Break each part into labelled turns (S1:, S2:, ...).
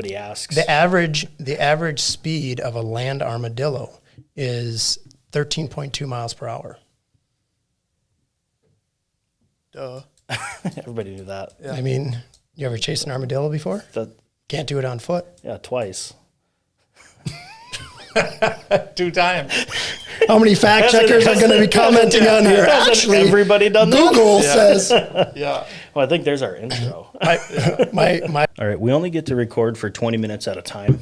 S1: Everybody asks.
S2: The average speed of a land armadillo is 13.2 miles per hour.
S3: Duh.
S1: Everybody knew that.
S3: Yeah.
S2: I mean, you ever chased an armadillo before? Can't do it on foot.
S1: Yeah, twice.
S3: 2 times.
S2: How many fact checkers are going to be commenting on here?
S1: Hasn't
S2: Actually,
S1: everybody done that?
S2: Google says.
S3: Yeah.
S1: Well, I think there's our intro.
S2: My
S1: All right, we only get to record for 20 minutes at a time.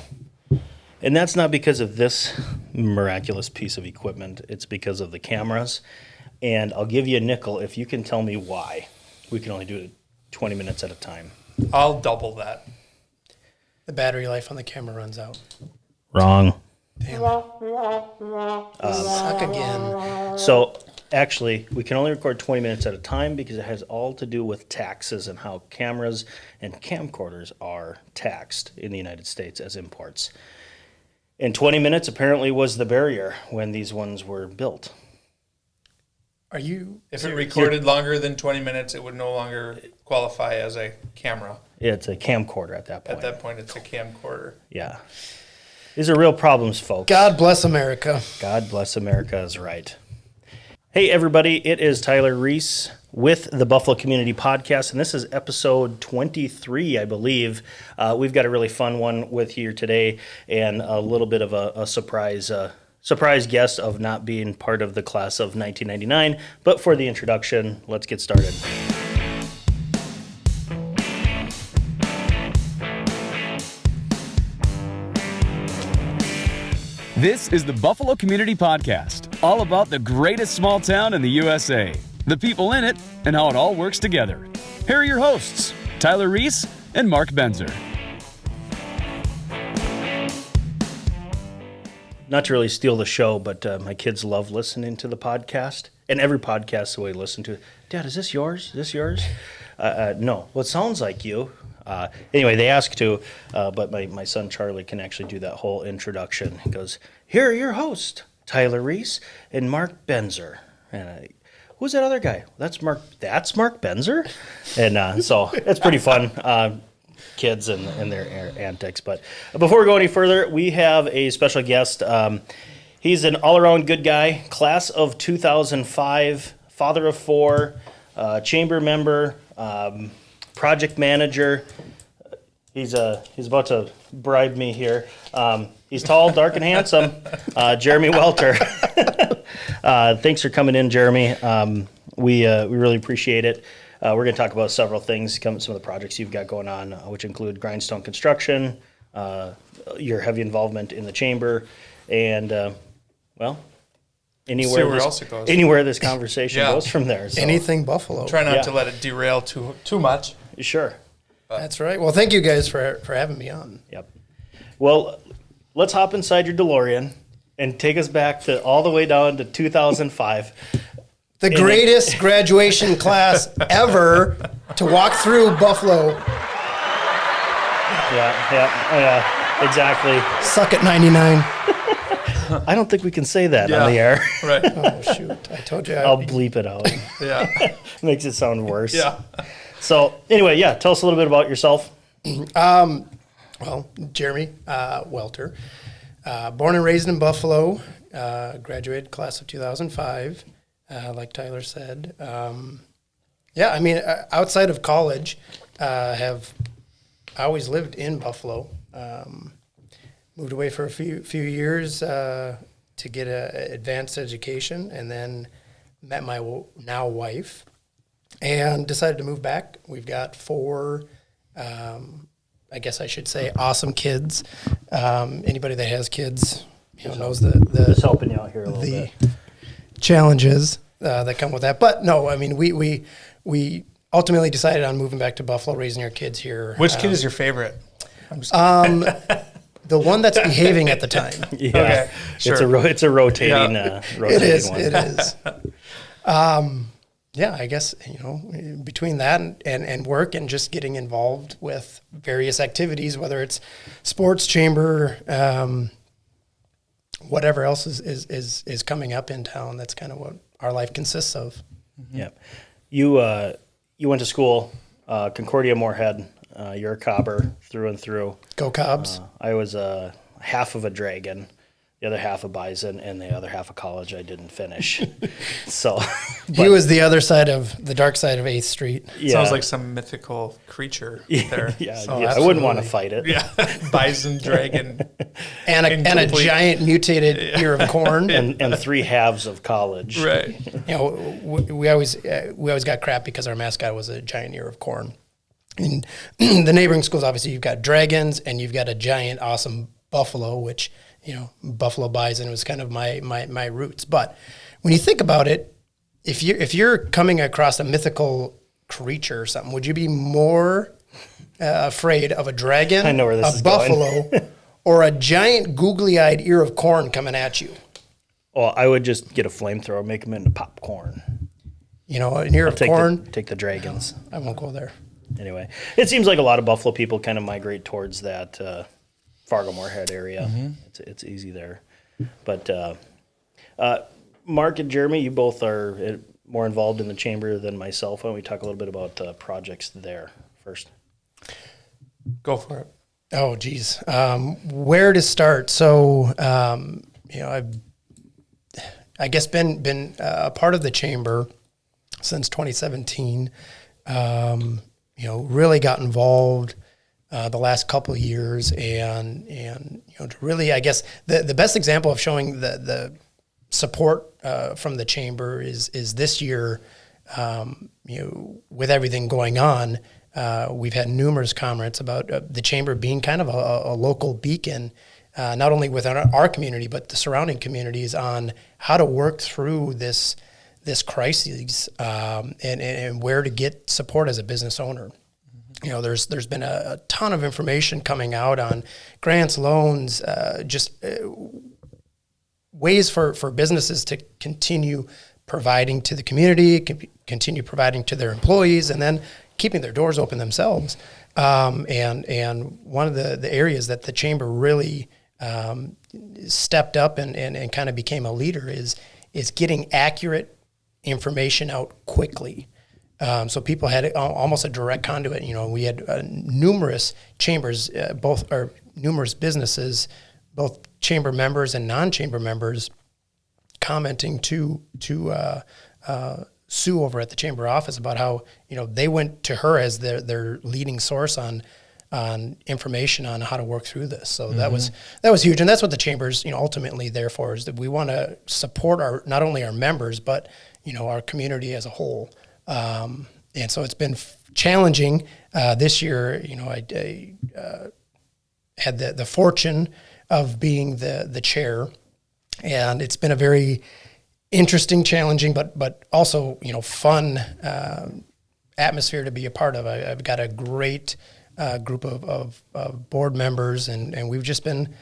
S1: And that's not because of this miraculous piece of equipment. It's because of the cameras. And I'll give you a nickel if you can tell me why we can only do it 20 minutes at a time.
S3: I'll double that.
S2: The battery life on the camera runs out.
S1: Wrong.
S2: Damn it. Suck again.
S1: So actually, we can only record 20 minutes at a time because it has all to do with taxes and how cameras and camcorders are taxed in the United States as imports. And 20 minutes apparently was the barrier when these ones were built.
S2: Are you?
S3: If it recorded longer than 20 minutes, it would no longer qualify as a camera.
S1: It's a camcorder at that point.
S3: At that point, it's a camcorder.
S1: Yeah. These are real problems, folks.
S2: God bless America.
S1: God bless America is right. Hey, everybody. It is Tyler Reiss with the Buffalo Community Podcast, and this is episode 23, I believe. We've got a really fun one with you today and a little bit of a surprise guest of not being part of the class of 1999. But for the introduction, let's get started.
S4: This is the Buffalo Community Podcast, all about the greatest small town in the USA, the people in it, and how it all works together. Here are your hosts, Tyler Reiss and Mark Benzer.
S1: Not to really steal the show, but my kids love listening to the podcast. And every podcast the way they listen to it. Dad, is this yours? Is this yours? No. Well, it sounds like you. Anyway, they ask to, but my son Charlie can actually do that whole introduction. He goes, here are your hosts, Tyler Reiss and Mark Benzer. And who's that other guy? That's Mark Benzer? And so it's pretty fun. Kids and their antics. But before we go any further, we have a special guest. He's an all-around good guy, class of 2005, father of 4, chamber member, project manager. He's about to bribe me here. He's tall, dark, and handsome. Jeremy Welter. Thanks for coming in, Jeremy. We really appreciate it. We're going to talk about several things, some of the projects you've got going on, which include Grindstone construction, your heavy involvement in the chamber, and, anywhere this conversation goes from there. So.
S2: Anything Buffalo.
S3: Try not to let it derail too much.
S1: Sure.
S2: That's right. Well, thank you guys for having me on.
S1: Yep. Well, let's hop inside your DeLorean and take us back all the way down to 2005.
S2: The greatest graduation class ever to walk through Buffalo.
S1: Yeah, exactly.
S2: Suck at 99.
S1: I don't think we can say that on the air.
S3: Right.
S2: Oh, shoot. I told you.
S1: I'll bleep it out.
S3: Yeah.
S1: Makes it sound worse.
S3: Yeah.
S1: So, anyway, tell us a little bit about yourself.
S2: Well, Jeremy Welter. Born and raised in Buffalo. Graduated class of 2005. Like Tyler said. Outside of college, I always lived in Buffalo. Moved away for a few years to get an advanced education, and then met my now wife, and decided to move back. We've got 4, I guess I should say, awesome kids. Anybody that has kids, knows the
S1: just helping you out here a little bit.
S2: Challenges that come with that. But no, I mean, we ultimately decided on moving back to Buffalo, raising our kids here.
S3: Which kid is your favorite?
S2: The one that's behaving at the time.
S1: Yeah,
S3: okay, sure.
S1: It's a rotating.
S2: It is.
S1: one.
S2: It is. I guess between that and work and just getting involved with various activities, whether it's sports, chamber, whatever else is coming up in town. That's kind of what our life consists of.
S1: Mm-hmm. Yeah, you went to school, Concordia Moorhead. You're a cobber through and through.
S2: Go Cobs.
S1: I was half of a dragon, the other half a bison, and the other half of college I didn't finish. So
S2: He was the other side of the dark side of 8th Street.
S1: yeah,
S3: Sounds like some mythical creature there.
S1: yeah,
S2: Oh,
S1: I wouldn't want to
S2: absolutely.
S1: fight it.
S3: Yeah. Bison, dragon.
S2: And a
S3: Incomplete.
S2: giant mutated ear of corn.
S1: And 3 halves of college.
S3: Right.
S2: We always got crap because our mascot was a giant ear of corn. In the neighboring schools, obviously, you've got dragons and you've got a giant, awesome buffalo, which, buffalo bison was kind of my roots. But when you think about it, if you're coming across a mythical creature or something, would you be more afraid of a dragon,
S1: I know where this
S2: a
S1: is going.
S2: buffalo, or a giant googly-eyed ear of corn coming at you?
S1: Well, I would just get a flamethrower, make them into popcorn.
S2: An ear of
S1: Take
S2: corn.
S1: take the dragons.
S2: I won't go there.
S1: Anyway, it seems like a lot of Buffalo people kind of migrate towards that Fargo-Moorhead area. It's easy there. But Mark and Jeremy, you both are more involved in the chamber than myself. Why don't we talk a little bit about projects there first?
S3: Go for it.
S2: Oh, geez. Where to start? So, I've, I guess, been a part of the chamber since 2017. Really got involved the last couple of years, and to really, I guess, the best example of showing the support from the chamber is this year. With everything going on, we've had numerous comments about the chamber being kind of a local beacon, not only within our community but the surrounding communities, on how to work through this crisis and where to get support as a business owner. There's been a ton of information coming out on grants, loans, ways for businesses to continue providing to the community, continue providing to their employees, and then keeping their doors open themselves. And one of the areas that the chamber really stepped up and kind of became a leader is getting accurate information out quickly. So people had almost a direct conduit. We had numerous chambers, numerous businesses, both chamber members and non-chamber members, commenting to Sue over at the chamber office about how they went to her as their leading source on information on how to work through this. So that was huge, and that's what the chamber's ultimately there for, is that we want to support not only our members but our community as a whole. And so it's been challenging this year. I had the fortune of being the chair, and it's been a very interesting, challenging, but also fun atmosphere to be a part of. I've got a great group of board members, and we've just been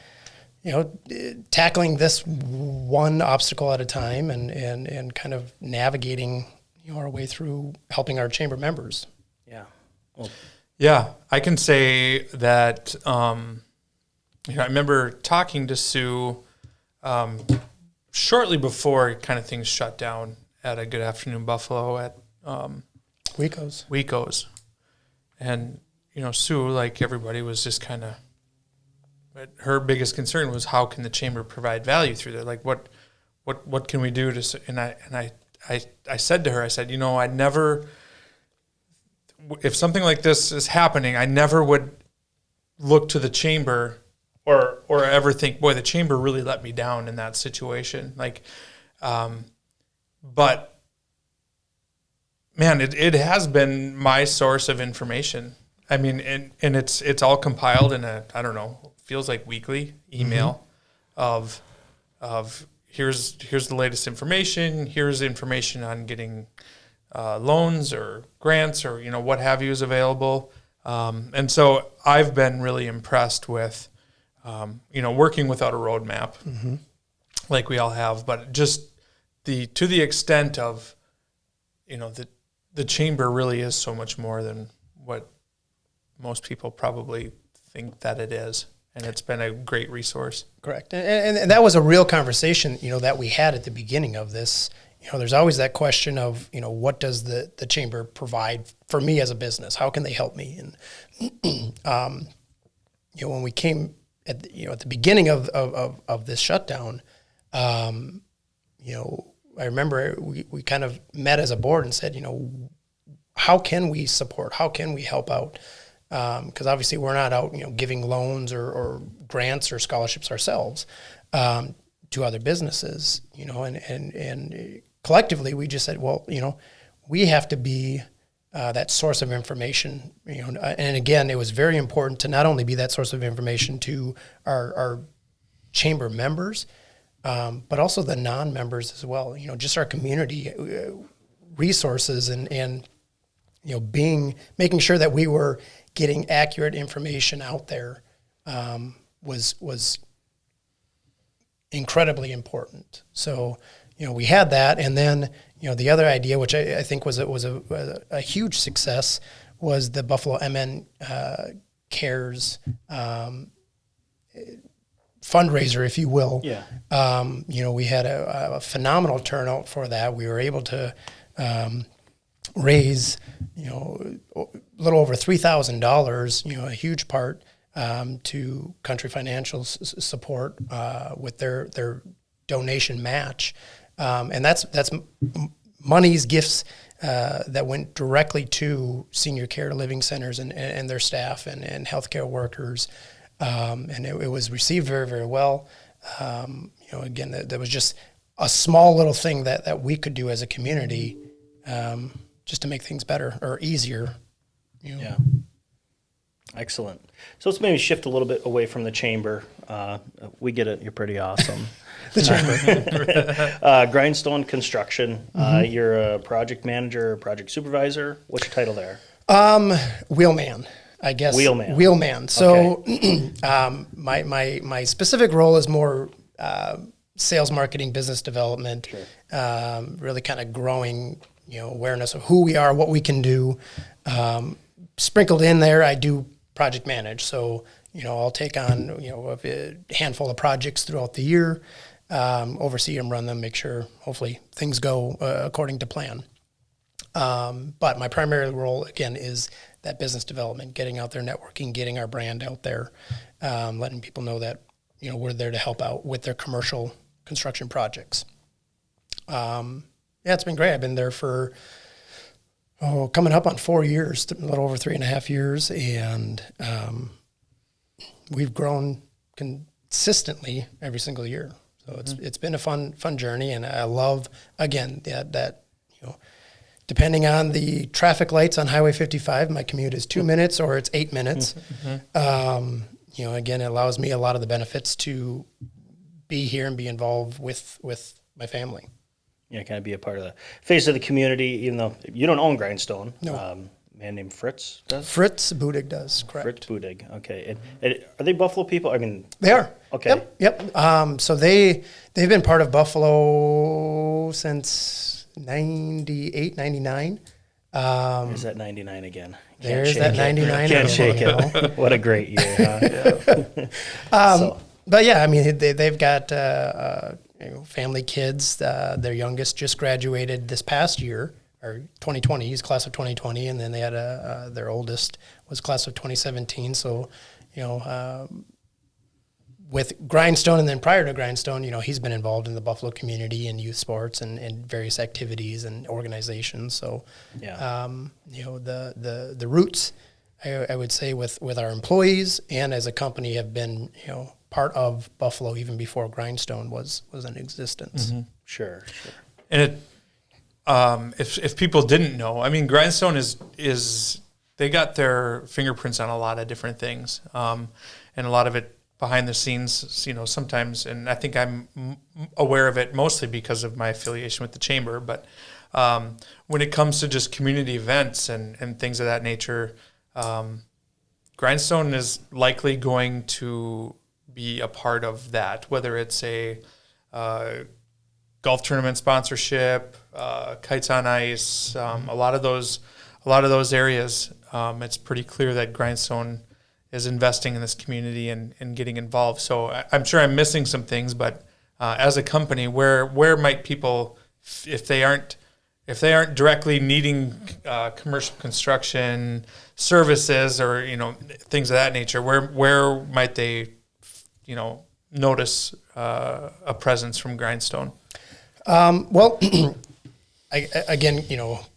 S2: tackling this one obstacle at a time, and kind of navigating our way through helping our chamber members.
S1: Yeah. Well,
S3: Yeah, I can say that. I remember talking to Sue shortly before kind of things shut down at a Good Afternoon Buffalo at
S2: Wico's.
S3: And Sue, like everybody, was just kind of. Her biggest concern was, how can the chamber provide value through there? Like what can we do to? And I said to her, I said, I never. If something like this is happening, I never would look to the chamber or ever think, boy, the chamber really let me down in that situation. But man, it has been my source of information. I mean, and it's all compiled in feels like weekly email of here's the latest information. Here's information on getting loans or grants or what have you is available. And so I've been really impressed with working without a roadmap, like we all have, but just to the extent of the chamber really is so much more than what most people probably think that it is. And it's been a great resource.
S2: Correct. And that was a real conversation, that we had at the beginning of this, there's always that question of, what does the chamber provide for me as a business? How can they help me? And, when we came at the beginning of this shutdown, I remember we kind of met as a board and said, how can we support? How can we help out? Because obviously we're not out, giving loans or grants or scholarships ourselves to other businesses, and collectively we just said, well, we have to be that source of information, and again, it was very important to not only be that source of information to our chamber members, but also the non-members as well, just our community resources and making sure that we were getting accurate information out there was incredibly important. So, we had that, and then the other idea, which I think was a huge success, was the Buffalo MN Cares fundraiser, if you will. Yeah. We had a phenomenal turnout for that. We were able to raise, a little over $3,000, a huge part to Country Financial's support with their donation match. And that's monies, gifts that went directly to senior care living centers and their staff and healthcare workers. And it was received very, very well. Again, there was just a small little thing that we could do as a community just to make things better or easier.
S1: Yeah. Excellent. So let's maybe shift a little bit away from the chamber. We get it. You're pretty awesome.
S2: The chamber.
S1: Grindstone Construction. You're a project manager, or project supervisor. What's your title there?
S2: Wheelman, I guess.
S1: Wheelman.
S2: So my specific role is more sales, marketing, business development, really kind of growing awareness of who we are, what we can do. Sprinkled in there, I do project manage. So, I'll take on, a handful of projects throughout the year, oversee them, run them, make sure hopefully things go according to plan. But my primary role, again, is that business development, getting out there, networking, getting our brand out there, letting people know that, we're there to help out with their commercial construction projects. It's been great. I've been there for coming up on 4 years, a little over 3.5 years, and we've grown consistently every single year. So it's been a fun journey, and I love, again, that depending on the traffic lights on Highway 55, my commute is 2 minutes or it's 8 minutes. Again, it allows me a lot of the benefits to be here and be involved with my family.
S1: Yeah, kind of be a part of the face of the community, even though you don't own Grindstone.
S2: No.
S1: A man named Fritz does?
S2: Fritz Budig does, correct.
S1: Fritz Budig, okay. And are they Buffalo people? I mean...
S2: They are.
S1: Okay.
S2: Yep. So they've been part of Buffalo since 98, 99.
S1: There's that 99 again.
S2: There's that 99.
S1: Can't shake it. What a great year, huh?
S2: But yeah, I mean, they've got family kids. Their youngest just graduated this past year, or 2020. He's class of 2020, and then they had their oldest was class of 2017. So, with Grindstone, and then prior to Grindstone, he's been involved in the Buffalo community and youth sports and various activities and organizations. So, the roots, I would say, with our employees and as a company have been, part of Buffalo even before Grindstone was in existence.
S1: Mm-hmm. Sure.
S3: And it, if people didn't know, I mean, Grindstone is they got their fingerprints on a lot of different things, and a lot of it behind the scenes, sometimes, and I think I'm aware of it mostly because of my affiliation with the chamber. But when it comes to just community events and things of that nature, Grindstone is likely going to be a part of that, whether it's a golf tournament sponsorship, kites on ice, a lot of those areas. It's pretty clear that Grindstone is investing in this community and getting involved. So I'm sure I'm missing some things, but as a company, where might people if they aren't directly needing commercial construction services or things of that nature, where might they notice a presence from Grindstone?
S2: Well, again,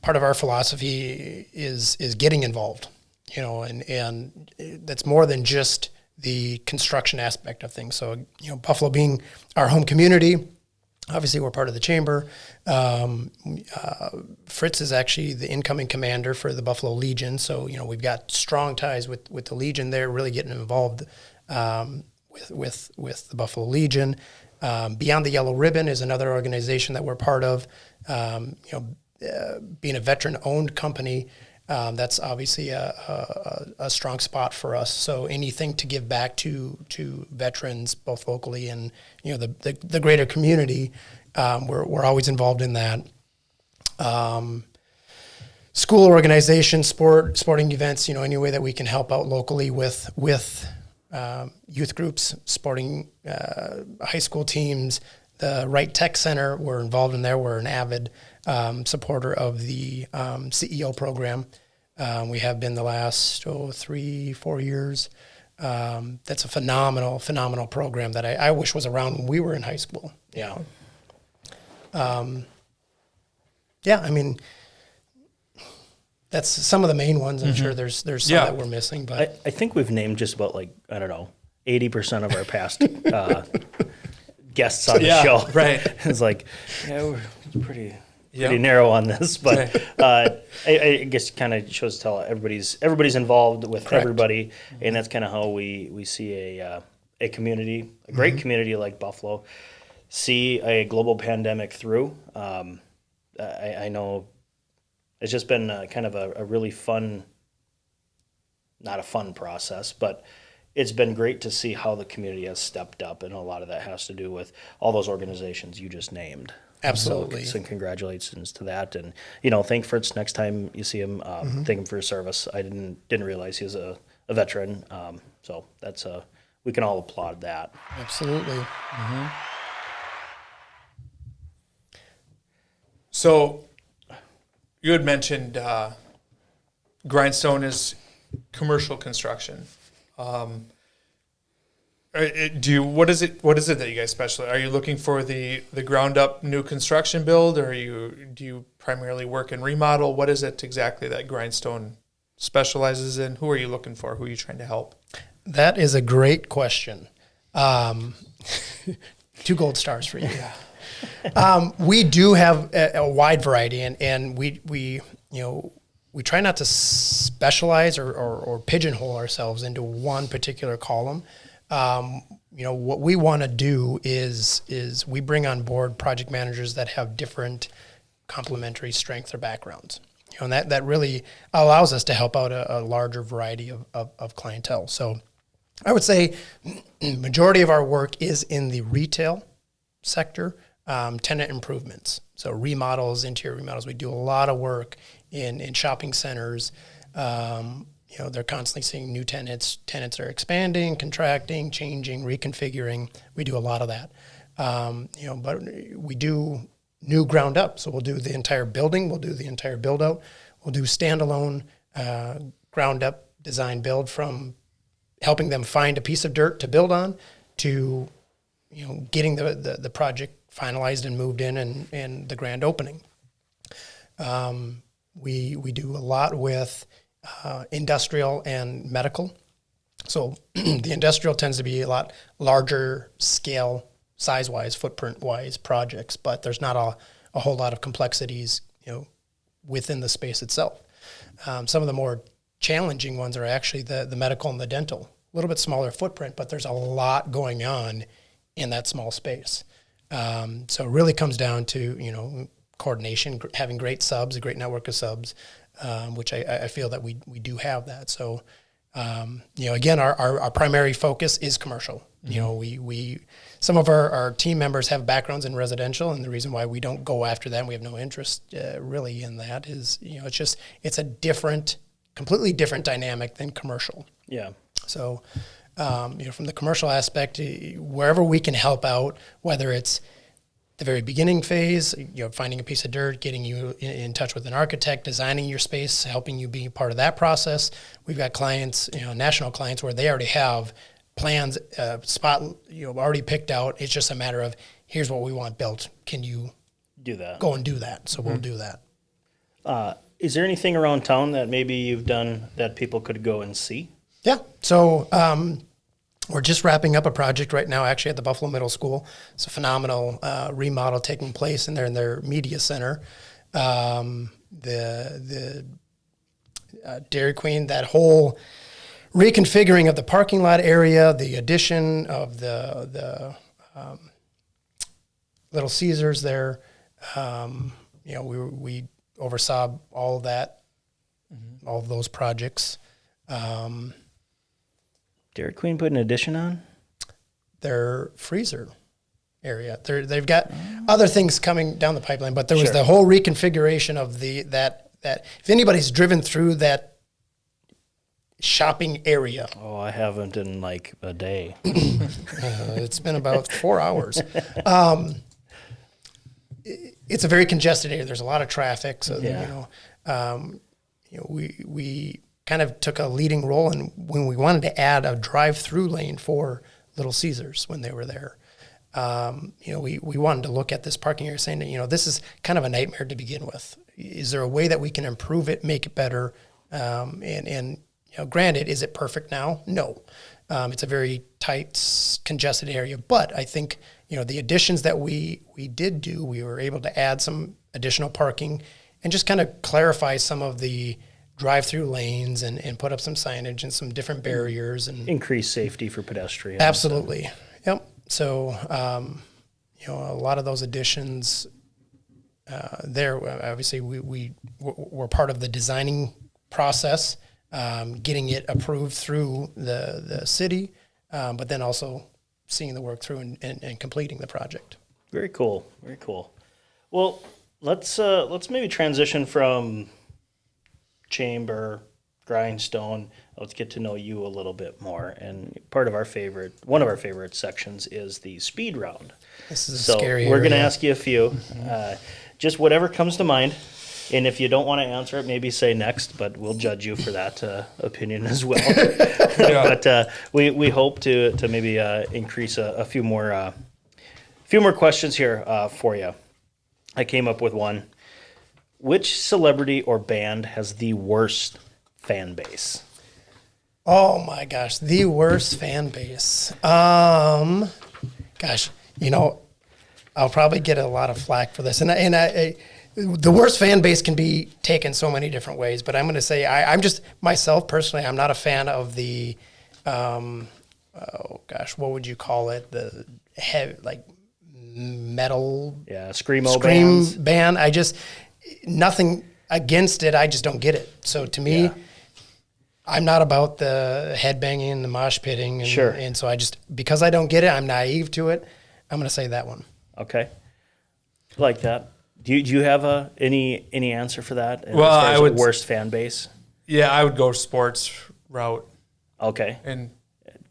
S2: part of our philosophy is getting involved, and that's more than just the construction aspect of things. So, Buffalo being our home community, obviously we're part of the chamber. Fritz is actually the incoming commander for the Buffalo Legion. So, we've got strong ties with the Legion there, really getting involved with the Buffalo Legion. Beyond the Yellow Ribbon is another organization that we're part of. Being a veteran-owned company, that's obviously a strong spot for us. So anything to give back to veterans, both locally and the greater community, we're always involved in that. School organizations, sporting events, any way that we can help out locally with youth groups, sporting high school teams. The Wright Tech Center, we're involved in there. We're an avid supporter of the CEO program. We have been the last 3-4 years. That's a phenomenal program that I wish was around when we were in high school. Yeah. I mean, that's some of the main ones. I'm sure there's some that we're missing, but
S1: I think we've named just about 80% of our past guests on the show.
S3: Right.
S1: It's we're pretty narrow on this, but I guess kind of shows tell everybody's involved with
S2: Correct.
S1: Everybody, and that's kind of how we see a community, a great community like Buffalo, see a global pandemic through. I know it's just been kind of a really fun, not a fun process, but it's been great to see how the community has stepped up, and a lot of that has to do with all those organizations you just named.
S2: absolutely.
S1: So congratulations to that, and thank Fritz next time you see him. Thank him for his service. I didn't realize he was a veteran. So that's we can all applaud that.
S2: Absolutely.
S3: So you had mentioned Grindstone is commercial construction. What is it that you guys specialize? Are you looking for the ground up new construction build, or do you primarily work in remodel? What is it exactly that Grindstone specializes in? Who are you looking for? Who are you trying to help?
S2: That is a great question. 2 gold stars for you. We do have a wide variety, and we try not to specialize or pigeonhole ourselves into one particular column. What we want to do is we bring on board project managers that have different complementary strengths or backgrounds. And that really allows us to help out a larger variety of clientele. So I would say majority of our work is in the retail sector, tenant improvements. So remodels, interior remodels. We do a lot of work in shopping centers. They're constantly seeing new tenants. Tenants are expanding, contracting, changing, reconfiguring. We do a lot of that. But we do new ground up. So we'll do the entire building. We'll do the entire build out. We'll do standalone ground up design build, from helping them find a piece of dirt to build on to, getting the project finalized and moved in and the grand opening. We do a lot with industrial and medical. So the industrial tends to be a lot larger scale, size-wise, footprint-wise projects, but there's not a whole lot of complexities, within the space itself. Some of the more challenging ones are actually the medical and the dental. A little bit smaller footprint, but there's a lot going on in that small space. So it really comes down to, coordination, having great subs, a great network of subs, which I feel that we do have that. So, again, our primary focus is commercial. We some of our team members have backgrounds in residential, and the reason why we don't go after that, and we have no interest really in that, is it's a completely different dynamic than commercial.
S1: Yeah.
S2: So, from the commercial aspect, wherever we can help out, whether it's the very beginning phase, finding a piece of dirt, getting you in touch with an architect, designing your space, helping you be part of that process. We've got clients, national clients, where they already have plans, spot, already picked out. It's just a matter of, here's what we want built. Can you
S1: Do that.
S2: go and do that? So we'll do that.
S1: Is there anything around town that maybe you've done that people could go and see?
S2: Yeah. So we're just wrapping up a project right now, actually at the Buffalo Middle School. It's a phenomenal remodel taking place in their media center. The Dairy Queen, that whole reconfiguring of the parking lot area, the addition of the Little Caesars there. We oversaw all of that, all of those projects.
S1: Dairy Queen put an addition on?
S2: Their freezer area. They've got other things coming down the pipeline, but there was
S1: Sure.
S2: the whole reconfiguration of that. If anybody's driven through that shopping area,
S1: Oh, I haven't in like a day.
S2: it's been about 4 hours. It's a very congested area. There's a lot of traffic, so we kind of took a leading role in when we wanted to add a drive-through lane for Little Caesars when they were there. We wanted to look at this parking area saying that, this is kind of a nightmare to begin with. Is there a way that we can improve it, make it better? Granted, is it perfect now? No. It's a very tight, congested area, but I think, the additions that we did do, we were able to add some additional parking and just kind of clarify some of the drive-through lanes and put up some signage and some different barriers and
S1: Increase safety for pedestrians.
S2: absolutely. Yep. So, a lot of those additions there, obviously we're part of the designing process, getting it approved through the city, but then also seeing the work through and completing the project.
S1: Very cool. Very cool. Well, let's maybe transition from chamber, grindstone. Let's get to know you a little bit more. And one of our favorite sections is the speed round.
S2: This is
S1: So
S2: scary.
S1: we're going to
S2: area.
S1: ask you a few, just whatever comes to mind. And if you don't want to answer it, maybe say next, but we'll judge you for that opinion as well. But we hope to maybe increase a few more questions here for you. I came up with one. Which celebrity or band has the worst fan base?
S2: Oh my gosh, the worst fan base. I'll probably get a lot of flack for this, and I the worst fan base can be taken so many different ways. But I'm going to say I'm just myself personally. I'm not a fan of the, what would you call it? The metal
S1: Screamo bands.
S2: band. Nothing against it. I just don't get it. So to me, I'm not about the headbanging, the mosh pitting. And,
S1: Sure.
S2: And so because I don't get it, I'm naive to it. I'm going to say that one.
S1: Okay, like that. Do you have any answer for that?
S3: Well,
S1: as far as
S3: I would
S1: worst fan base.
S3: Yeah, I would go sports route
S1: Okay,
S3: and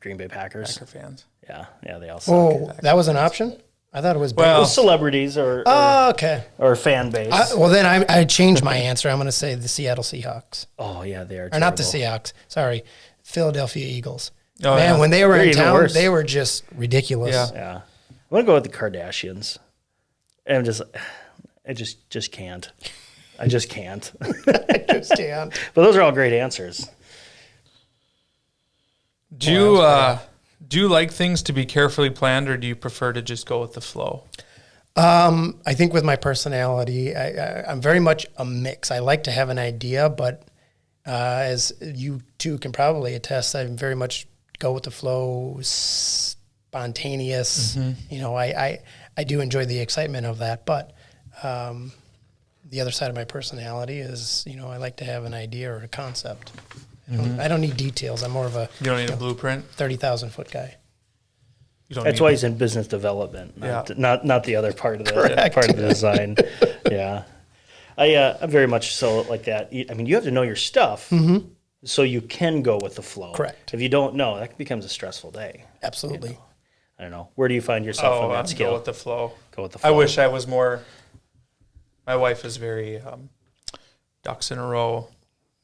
S1: Green Bay Packers.
S3: Packer fans.
S1: Yeah, they all suck.
S2: Oh, that was an option? I thought it was.
S3: Well,
S1: Well, celebrities or
S2: okay.
S1: or fan base.
S2: Well, then I changed my answer. I'm going to say the Seattle Seahawks.
S1: Oh yeah, they are.
S2: Or not the
S1: terrible.
S2: Seahawks. Sorry. Philadelphia Eagles.
S3: Oh,
S2: Man,
S3: yeah.
S2: when they were
S1: They're
S2: in
S1: even
S2: town,
S1: worse.
S2: they were just ridiculous.
S3: Yeah.
S1: Yeah, I'm gonna go with the Kardashians. And I just can't. I just can't.
S2: I just can't.
S1: But those are all great answers.
S3: Do you like things to be carefully planned, or do you prefer to just go with the flow?
S2: I think with my personality, I'm very much a mix. I like to have an idea, but as you two can probably attest, I very much go with the flow, spontaneous. I do enjoy the excitement of that, but the other side of my personality is, I like to have an idea or a concept. I don't need details. I'm more of a
S3: You don't need a blueprint.
S2: 30,000 foot guy.
S3: You don't
S1: That's
S3: need
S1: why he's in business development, not the other part of the
S2: Correct.
S1: part of the design. Yeah, I'm very much so like that. I mean, you have to know your stuff so you can go with the flow.
S2: Correct.
S1: If you don't know, that becomes a stressful day.
S2: Absolutely.
S1: I don't know. Where do you find yourself on that
S3: I'd
S1: scale?
S3: go with the flow.
S1: Go with the
S3: I
S1: flow.
S3: wish I was more. My wife is very ducks in a row.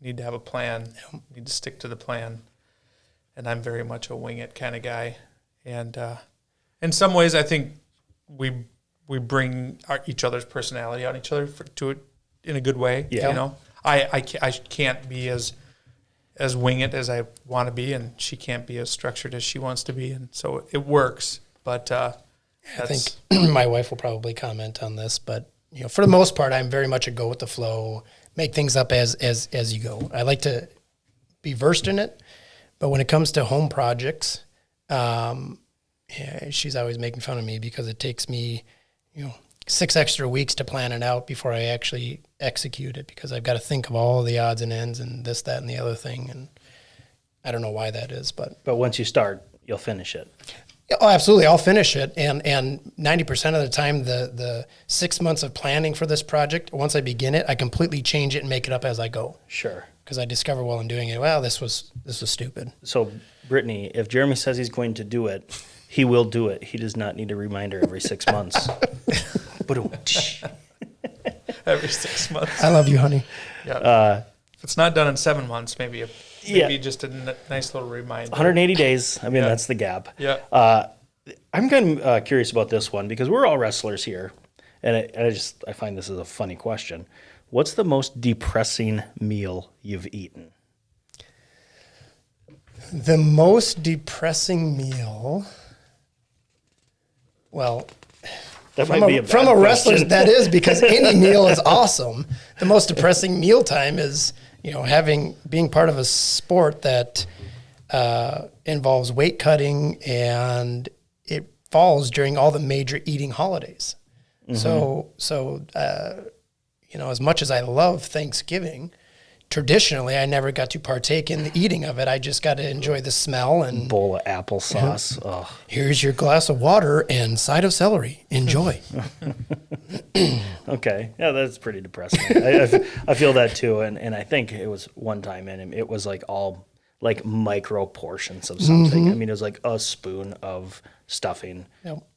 S3: Need to have a plan. Need to stick to the plan. And I'm very much a wing it kind of guy. And in some ways, I think we bring each other's personality out each other to it in a good way.
S1: Yeah.
S3: You know, I can't be as wing it as I want to be, and she can't be as structured as she wants to be, and so it works. But
S2: I think my wife will probably comment on this, but for the most part, I'm very much a go with the flow, make things up as you go. I like to be versed in it, but when it comes to home projects, she's always making fun of me because it takes me, 6 extra weeks to plan it out before I actually execute it, because I've got to think of all the odds and ends and this, that, and the other thing, and I don't know why that is, but
S1: once you start, you'll finish it.
S2: Oh, absolutely. I'll finish it. And 90% of the time, the 6 months of planning for this project, once I begin it, I completely change it and make it up as I go.
S1: Sure.
S2: Because I discover while I'm doing it, well, this was stupid.
S1: So, Brittany, if Jeremy says he's going to do it, he will do it. He does not need a reminder every 6 months.
S3: every 6 months.
S2: I love you, honey.
S3: Yeah. If it's not done in 7 months, maybe just a nice little reminder.
S1: 180 days. I mean, that's the gap.
S3: Yeah.
S1: I'm kind of curious about this one because we're all wrestlers here, and I find this is a funny question. What's the most depressing meal you've eaten?
S2: The most depressing meal. Well,
S1: That might be a bad
S2: from a wrestler,
S1: question.
S2: that is, because any meal is awesome. The most depressing mealtime is, being part of a sport that involves weight cutting, and it falls during all the major eating holidays. Mm-hmm. So as much as I love Thanksgiving, traditionally I never got to partake in the eating of it. I just got to enjoy the smell and
S1: bowl of applesauce. Oh.
S2: Here's your glass of water and side of celery. Enjoy.
S1: Okay. Yeah, that's pretty depressing. I feel that too. And I think it was one time, and it was like all like micro portions of something. I mean, it was like a spoon of stuffing,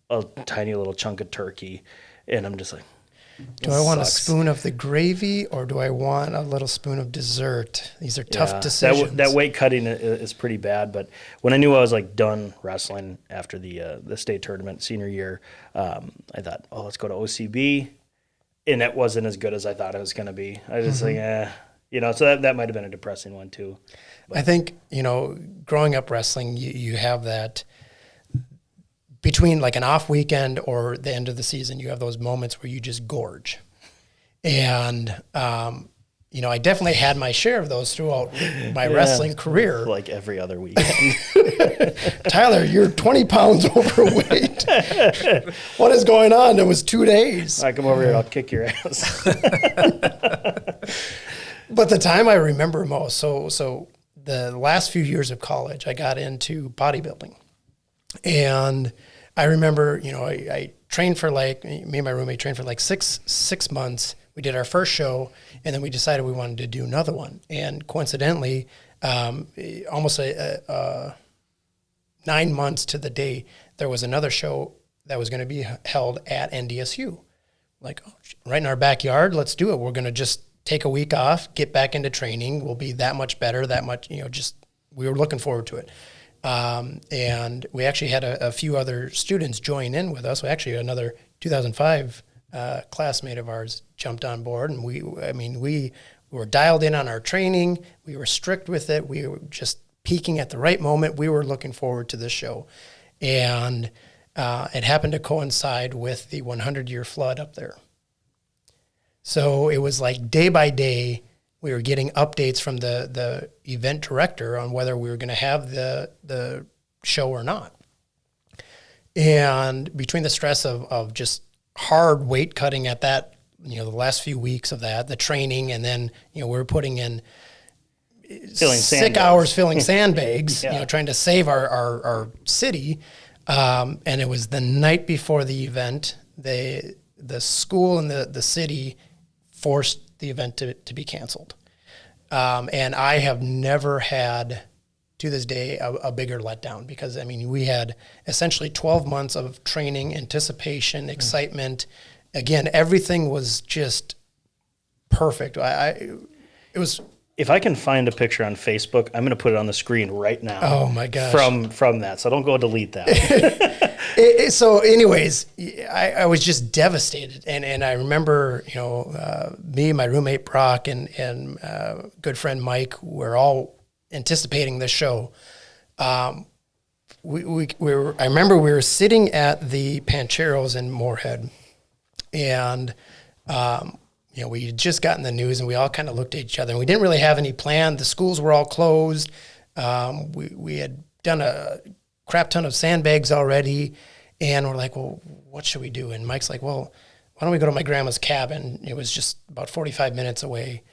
S1: a tiny little chunk of turkey. And I'm just like,
S2: do I want a spoon of the gravy, or do I want a little spoon of dessert? These are tough decisions.
S1: That weight cutting is pretty bad. But when I knew I was like done wrestling after the state tournament senior year, I thought, let's go to OCB, and that wasn't as good as I thought it was going to be. I was just like, so that might have been a depressing one too. But I
S2: think growing up wrestling, you have that. Between like an off weekend or the end of the season, you have those moments where you just gorge. And, I definitely had my share of those throughout my wrestling career.
S1: Like every other weekend.
S2: Tyler, you're 20 pounds overweight. What is going on? It was 2 days.
S1: I come over here, I'll kick your ass.
S2: But the time I remember most, so the last few years of college, I got into bodybuilding. And I remember, I trained for me and my roommate trained for like six months. We did our first show, and then we decided we wanted to do another one. And coincidentally, almost 9 months to the day, there was another show that was going to be held at NDSU. Like, right in our backyard, let's do it. We're going to just take a week off, get back into training. We'll be that much better, we were looking forward to it. And we actually had a few other students join in with us. Actually, another 2005 classmate of ours jumped on board, and we were dialed in on our training. We were strict with it. We were just peaking at the right moment. We were looking forward to this show, and it happened to coincide with the 100-year flood up there. So it was like day by day, we were getting updates from the event director on whether we were going to have the show or not. And between the stress of just hard weight cutting at that, the last few weeks of that, the training, and then, we were putting in sick hours filling sandbags, trying to save our city. And it was the night before the event, the school and the city forced the event to be canceled. And I have never had to this day a bigger letdown, because I mean, we had essentially 12 months of training, anticipation, excitement. Again, everything was just perfect. It was.
S1: If I can find a picture on Facebook, I'm going to put it on the screen right now.
S2: Oh my gosh!
S1: From that, so don't go delete that.
S2: So, anyways, I was just devastated, and I remember, me, my roommate Brock, and good friend Mike were all anticipating this show. I remember we were sitting at the Pancheros in Moorhead, and we had just gotten the news, and we all kind of looked at each other, and we didn't really have any plan. The schools were all closed. We had done a crap ton of sandbags already, and we're like, well, what should we do? And Mike's like, well, why don't we go to my grandma's cabin? It was just about 45 minutes away.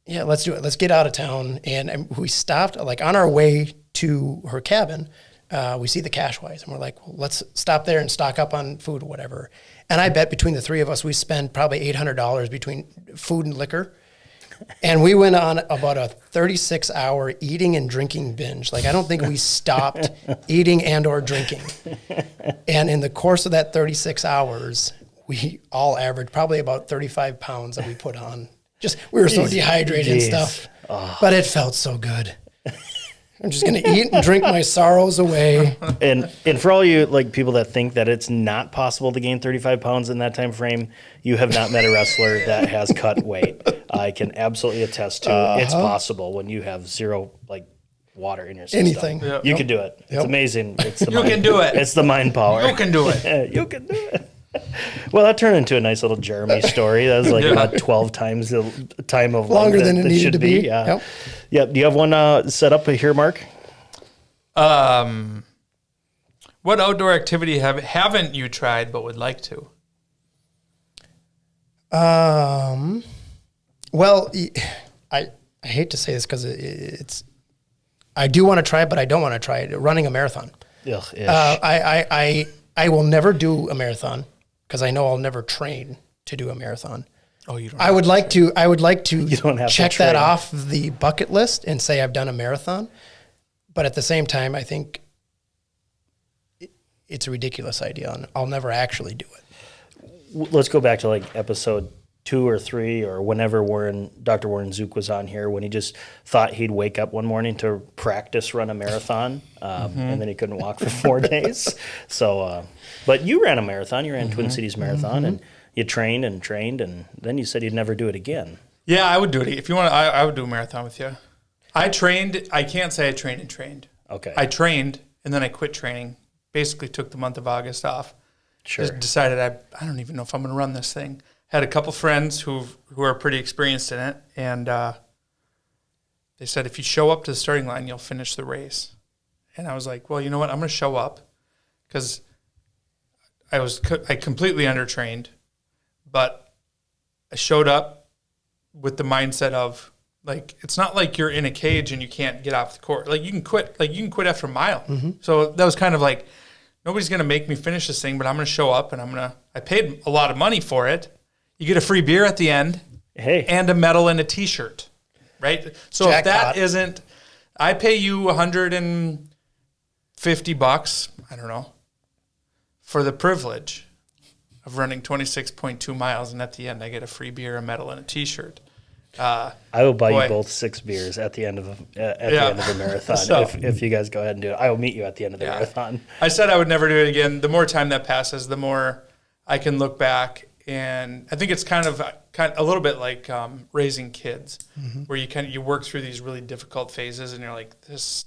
S2: Yeah, let's do it. Let's get out of town. And we stopped, like on our way to her cabin, we see the Cashwise, and we're like, well, let's stop there and stock up on food or whatever. And I bet between the three of us, we spent probably $800 between food and liquor. And we went on about a 36-hour eating and drinking binge. Like, I don't think we stopped eating and or drinking. And in the course of that 36 hours, we all averaged probably about 35 pounds that we put on. Just, we were so dehydrated and stuff. Oh. But it felt so good. I'm just going to eat and drink my sorrows away.
S1: And for all you like people that think that it's not possible to gain 35 pounds in that time frame, you have not met a wrestler that has cut weight. I can absolutely attest to it's possible when you have zero like water in your system.
S2: Anything.
S1: Yep. You can do it. It's amazing. It's the
S3: can do it.
S1: It's the mind power.
S3: You can do it.
S1: You can do it. Well, that turned into a nice little Jeremy story. That was like about 12 times the time of
S2: longer
S1: life
S2: than it needed to be.
S1: Yeah. Yep. Do you have one set up here, Mark?
S3: What outdoor activity haven't you tried but would like to?
S2: Well, I hate to say this because it's I do want to try it, but I don't want to try it. Running a marathon. I will never do a marathon because I know I'll never train to do a marathon.
S3: Oh, you don't.
S2: I would like to
S1: You don't have to
S2: check
S1: train.
S2: that off the bucket list and say I've done a marathon. But at the same time, I think it's a ridiculous idea, and I'll never actually do it.
S1: Let's go back to like episode 2 or 3 or whenever Dr. Warren Zook was on here, when he just thought he'd wake up one morning to practice run a marathon, and then he couldn't walk for 4 days. So, but you ran a marathon. You ran Twin Cities Marathon, and you trained, and then you said you'd never do it again.
S3: Yeah, I would do it. If you want, I would do a marathon with you. I trained. I can't say I trained and trained.
S1: Okay.
S3: I trained, and then I quit training. Basically took the month of August off.
S1: Sure.
S3: Just decided I don't even know if I'm going to run this thing. Had a couple friends who are pretty experienced in it, and they said, if you show up to the starting line, you'll finish the race. And I was like, well, you know what? I'm going to show up because I completely undertrained, but I showed up with the mindset of, like, it's not like you're in a cage and you can't get off the court. Like, you can quit after a mile. So that was kind of like, nobody's going to make me finish this thing, but I'm going to show up, and I paid a lot of money for it. You get a free beer at the end, and a medal and a T-shirt, right? So
S2: Jackpot.
S3: If that isn't, I pay you $150, I don't know, for the privilege of running 26.2 miles, and at the end I get a free beer, a medal, and a T-shirt.
S1: I will buy you both 6 beers at the end of the end of the marathon.
S3: So,
S1: if you guys go ahead and do it, I will meet you at the end of the marathon.
S3: I said I would never do it again. The more time that passes, the more I can look back, and I think it's kind of a little bit like raising kids, where you work through these really difficult phases, and you're like, this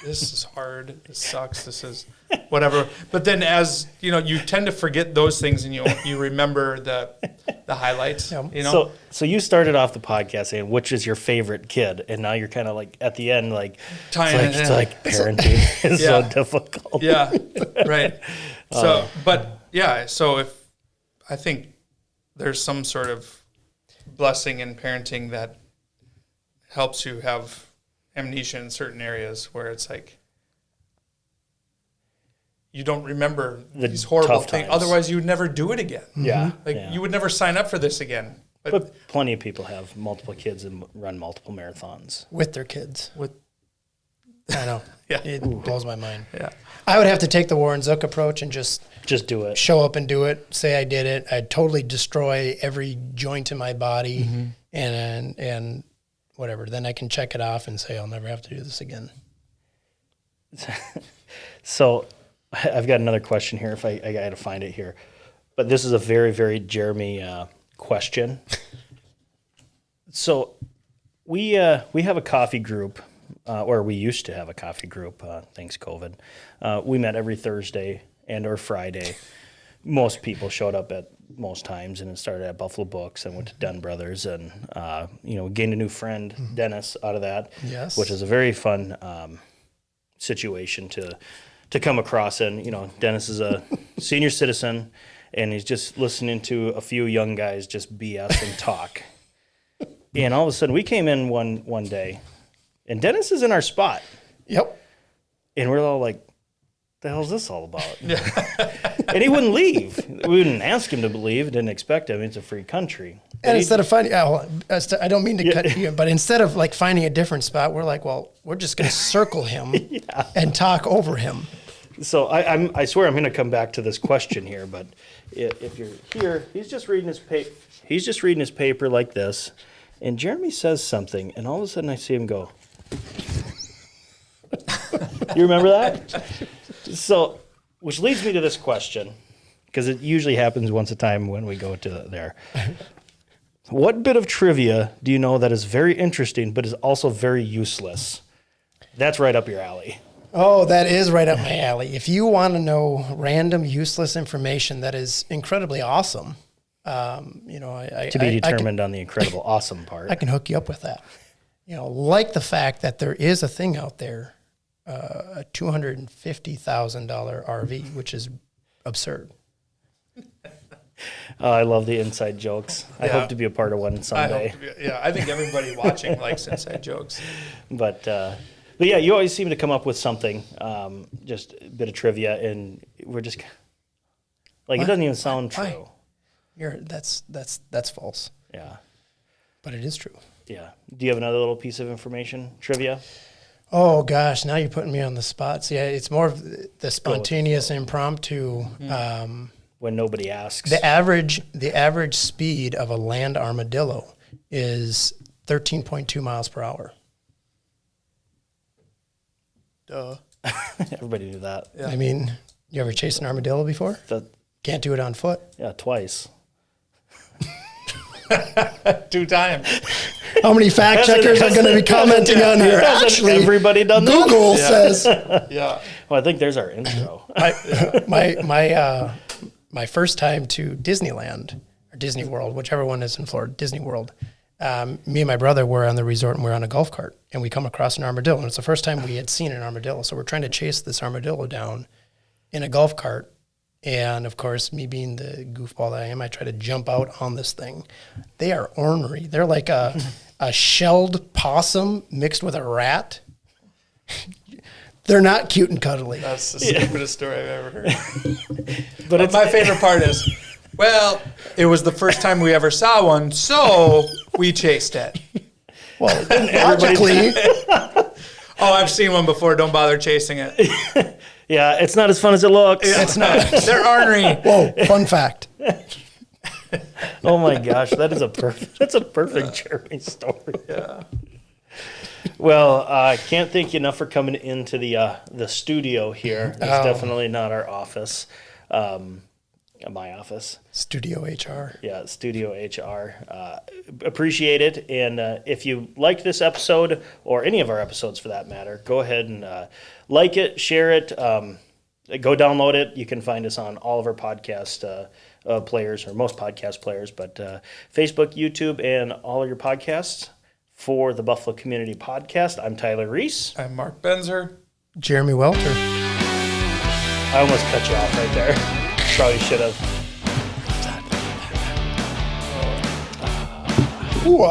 S3: is hard, this sucks, this is whatever. But then, as you know, you tend to forget those things, and you remember the highlights. You know.
S1: So you started off the podcast saying which is your favorite kid, and now you're kind of like at the end, like it's like parenting is so difficult.
S3: Yeah, right. So, so if I think there's some sort of blessing in parenting that helps you have amnesia in certain areas where it's like you don't remember these horrible things. Otherwise, you would never do it again.
S1: Yeah.
S3: You would never sign up for this again.
S1: But plenty of people have multiple kids and run multiple marathons.
S2: With their kids. I know.
S3: Yeah.
S2: It blows my mind.
S3: Yeah.
S2: I would have to take the Warren Zook approach and just
S1: do it.
S2: show up and do it, say I did it. I'd totally destroy every joint in my body and whatever. Then I can check it off and say I'll never have to do this again.
S1: So I've got another question here if I got to find it here. But this is a very, very Jeremy question. So we have a coffee group, or we used to have a coffee group, thanks COVID. We met every Thursday and or Friday. Most people showed up at most times, and it started at Buffalo Books and went to Dunn Brothers, and gained a new friend, Dennis, out of that,
S2: Yes.
S1: which is a very fun situation to come across. And Dennis is a senior citizen, and he's just listening to a few young guys just BS and talk. And all of a sudden, we came in one day, and Dennis is in our spot,
S2: Yep.
S1: and we're all like, "The hell's this all about?" And he wouldn't leave. We didn't ask him to leave. Didn't expect him. It's a free country.
S2: And instead of finding, I don't mean to cut you, but instead of like finding a different spot, we're like, well, we're just going to circle him and talk over him.
S1: So I swear I'm going to come back to this question here, but if you're here, he's just reading his paper like this, and Jeremy says something, and all of a sudden I see him go. You remember that? So, which leads me to this question, because it usually happens once a time when we go to there. What bit of trivia do you know that is very interesting but is also very useless? That's right up your alley.
S2: Oh, that is right up my alley. If you want to know random, useless information that is incredibly awesome,
S1: To be determined on the incredible awesome part.
S2: I can hook you up with that. Like the fact that there is a thing out there, a $250,000 RV, which is absurd.
S1: I love the inside jokes. I hope to be a part of one someday.
S3: I think everybody watching likes inside jokes.
S1: But yeah, you always seem to come up with something, just a bit of trivia, and we're just like, it doesn't even sound true.
S2: That's false.
S1: Yeah.
S2: But it is true.
S1: Yeah. Do you have another little piece of information, trivia?
S2: Oh gosh, now you're putting me on the spot. See, it's more of the spontaneous, impromptu.
S1: When nobody asks.
S2: The average speed of a land armadillo is 13.2 miles per hour. Duh.
S1: Everybody knew that.
S2: I mean, you ever chased an armadillo before? Can't do it on foot.
S1: Yeah, twice.
S3: 2 times.
S2: How many fact checkers are going to be commenting on here? Actually,
S1: everybody done that?
S2: Google says.
S3: Yeah.
S1: Well, I think there's our intro.
S2: My first time to Disneyland or Disney World, whichever one is in Florida, Disney World. Me and my brother were on the resort, and we were on a golf cart, and we come across an armadillo, and it's the first time we had seen an armadillo. So we're trying to chase this armadillo down in a golf cart. And of course, me being the goofball that I am, I try to jump out on this thing. They are ornery. They're like a shelled possum mixed with a rat. They're not cute and cuddly.
S3: That's the stupidest story I've ever heard.
S1: But
S3: my favorite part is, well, it was the first time we ever saw one, so we chased it.
S2: Well, logically,
S3: I've seen one before. Don't bother chasing it.
S1: Yeah, it's not as fun as it looks.
S2: it's not.
S3: They're ornery.
S2: Whoa, fun fact.
S1: Oh my gosh, that's a perfect Jeremy story.
S3: Yeah.
S1: Well, I can't thank you enough for coming into the studio here. It's definitely not our office, my office.
S2: Studio HR.
S1: Yeah, Studio HR. Appreciate it. And if you liked this episode, or any of our episodes for that matter, go ahead and like it, share it, go download it. You can find us on all of our podcast players, or most podcast players, but Facebook, YouTube, and all of your podcasts. For the Buffalo Community Podcast, I'm Tyler Reiss.
S3: I'm Mark Benzer.
S2: Jeremy Welter.
S1: I almost cut you off right there. Probably should have.
S2: Ooh,